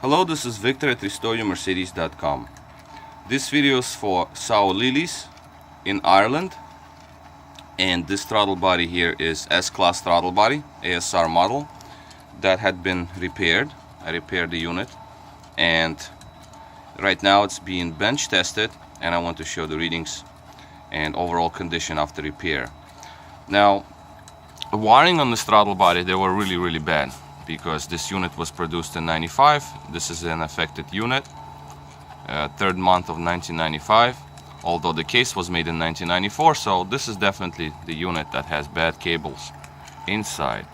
Hello, this is Victor at RestoreYourMercedes.com. This video is for Saulilis in Ireland, and this throttle body here is S-Class throttle body, ASR model, that had been repaired. I repaired the unit, and right now it's being bench tested, and I want to show the readings and overall condition after repair. Now, the wiring on this throttle body, they were really bad, because this unit was produced in '95. This is an affected unit, third month of 1995, although the case was made in 1994, so this is definitely the unit that has bad cables inside.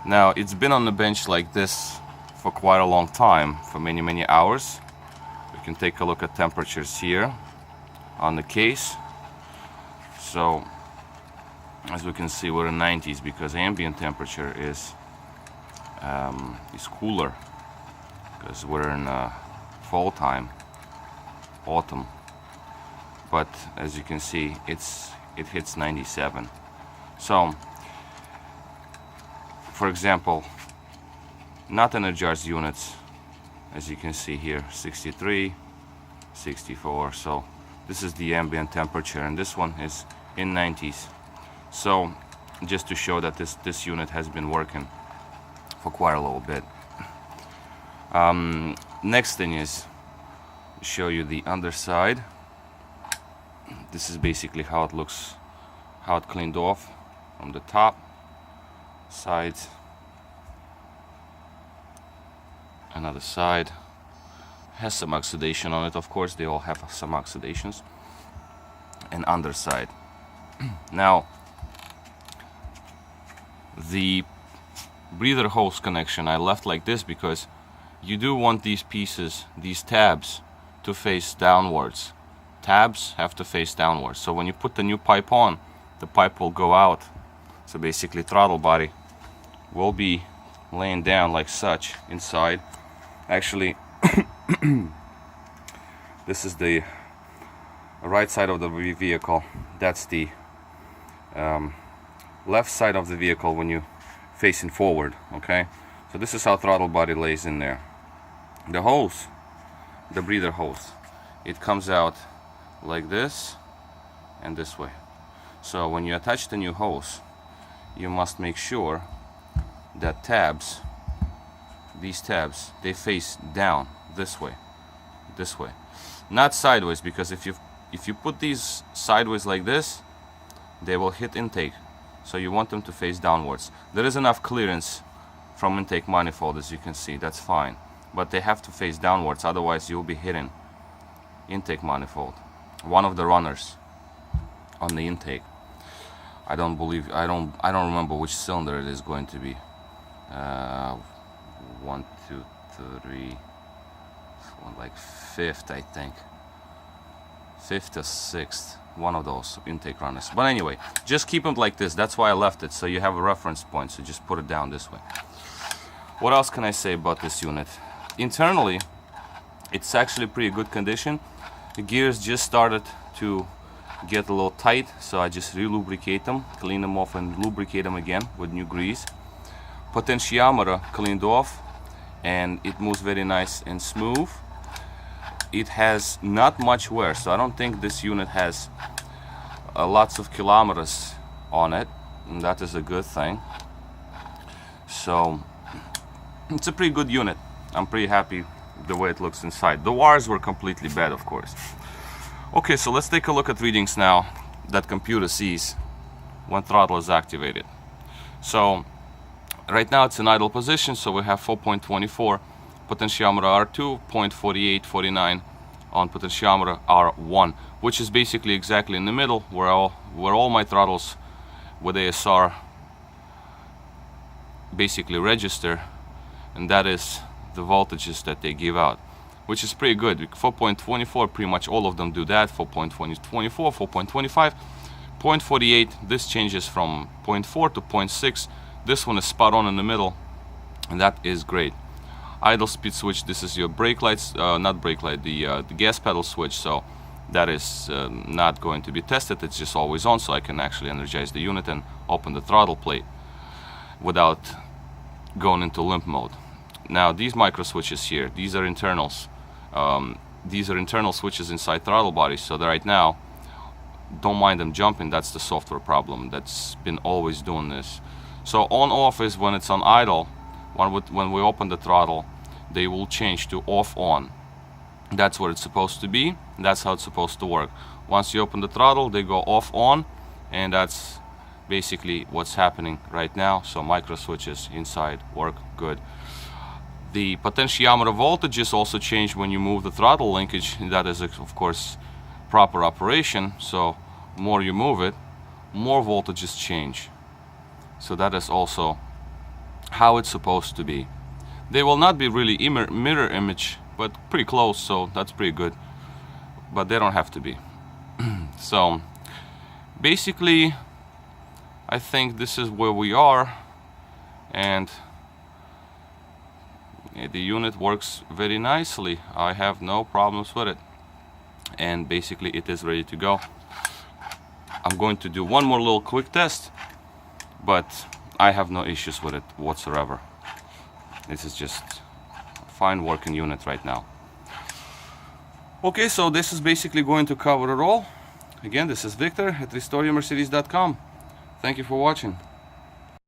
Now, it's been on the bench like this for quite a long time, for many hours. We can take a look at temperatures here on the case. So as we can see, we're in 90s because ambient temperature is cooler, because we're in fall time, autumn. But as you can see, it hits 97. So, for example, not energized units, as you can see here, 63, 64. So this is the ambient temperature, and this one is in 90s. So just to show that this unit has been working for quite a little bit. Next thing is show you the underside. This is basically how it looks, how it cleaned off from the top, sides, another side. Has some oxidation on it, of course, they all have some oxidations. And underside. Now, the breather hose connection I left like this because you do want these pieces, these tabs, to face downwards. Tabs have to face downwards, so when you put the new pipe on, the pipe will go out. So basically throttle body will be laying down like such inside. Actually this is the right side of the vehicle. That's the left side of the vehicle when you facing forward. Okay, so this is how throttle body lays in there. The hose, the breather hose, it comes out like this and this way. So when you attach the new hose, you must make sure that tabs, these tabs, they face down this way, not sideways, because if you put these sideways like this, they will hit intake. So you want them to face downwards. There is enough clearance from intake manifold, as you can see, that's fine, but they have to face downwards, otherwise you'll be hitting intake manifold, one of the runners on the intake. I don't remember which cylinder it is going to be. 1, 2, 3, like fifth, I think, fifth or sixth, one of those intake runners. But anyway, just keep them like this. That's why I left it, so you have a reference point. So just put it down this way. What else can I say about this unit? Internally, it's actually pretty good condition. The gears just started to get a little tight, so I just re-lubricate them, clean them off and lubricate them again with new grease. Potentiometer cleaned off, and it moves very nice and smooth. It has not much wear, so I don't think this unit has lots of kilometers on it, and that is a good thing. So it's a pretty good unit. I'm pretty happy the way it looks inside. The wires were completely bad, of course. Okay, so let's take a look at readings now that computer sees when throttle is activated. So right now it's in idle position, so we have 4.24 potentiometer R2, 0.4849 on potentiometer R1, which is basically exactly in the middle where all my throttles with ASR basically register, and that is the voltages that they give out, which is pretty good. 4.24, pretty much all of them do that. 4.24, 4.25, 0.48, this changes from 0.4 to 0.6. This one is spot on in the middle, and that is great. Idle speed switch, this is your brake lights, not brake light, the gas pedal switch, so that is not going to be tested. It's just always on, so I can actually energize the unit and open the throttle plate without going into limp mode. Now these micro switches here, these are internals. These are internal switches inside throttle bodies, so that right now, don't mind them jumping. That's the software problem that's been always doing this. So on off is when it's on idle. When we open the throttle, they will change to off on. That's what it's supposed to be. That's how it's supposed to work. Once you open the throttle, they go off on, and that's basically what's happening right now. So micro switches inside work good. The potentiometer voltages also change when you move the throttle linkage, and that is of course proper operation. So more you move it, more voltages change. So that is also how it's supposed to be. They will not be really mirror image, but pretty close, so that's pretty good. But they don't have to be. So basically, I think this is where we are, and the unit works very nicely. I have no problems with it, and basically it is ready to go. I'm going to do one more little quick test, but I have no issues with it whatsoever. This is just a fine working unit right now. Okay, so this is basically going to cover it all. Again, this is Victor at RestoreYourMercedes.com. Thank you for watching.